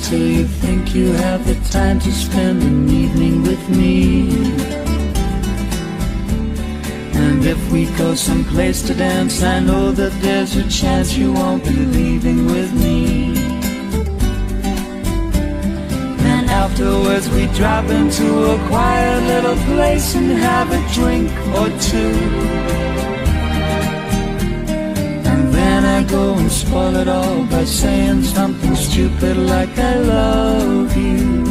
till you think you have the time to spend an evening with me. And if we go someplace to dance, I know that there's a chance you won't be leaving with me. Then afterwards we drop into a quiet little place and have a drink or two. I go and spoil it all by saying something stupid like I love you.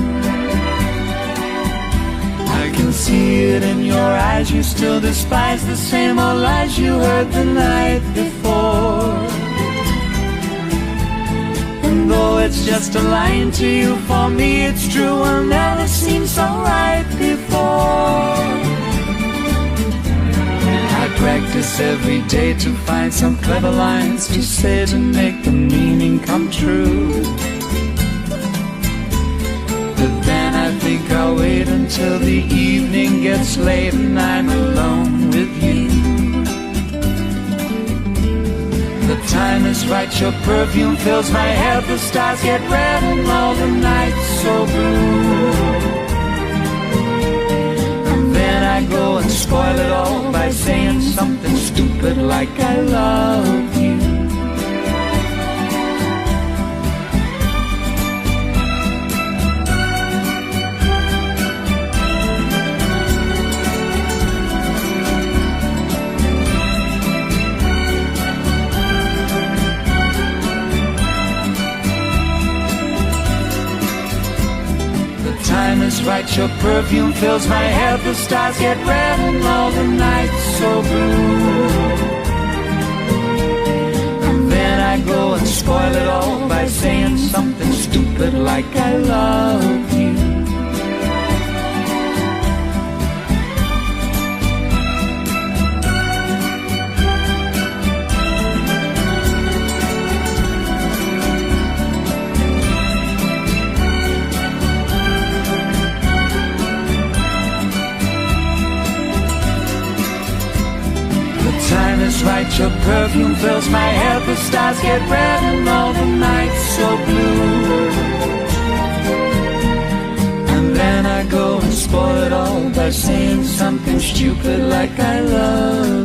I can see it in your eyes, you still despise the same old lies you heard the night before. And though it's just a line to you, for me it's true, and never seemed so right before. I practice every day to find some clever lines to say to make the meaning come true. But then I think I'll wait until the evening gets late and I'm alone with you. The time is right, your perfume fills my head, the stars get red and all the nights so blue. I go and spoil it all by saying something stupid like I love you. Time is right, your perfume fills my head, the stars get red and all the nights so blue. And then I go and spoil it all by saying something stupid like I love you. Time is right, your perfume fills my head, the stars get red and all the nights so blue. And then I go and spoil it all by saying something stupid like I love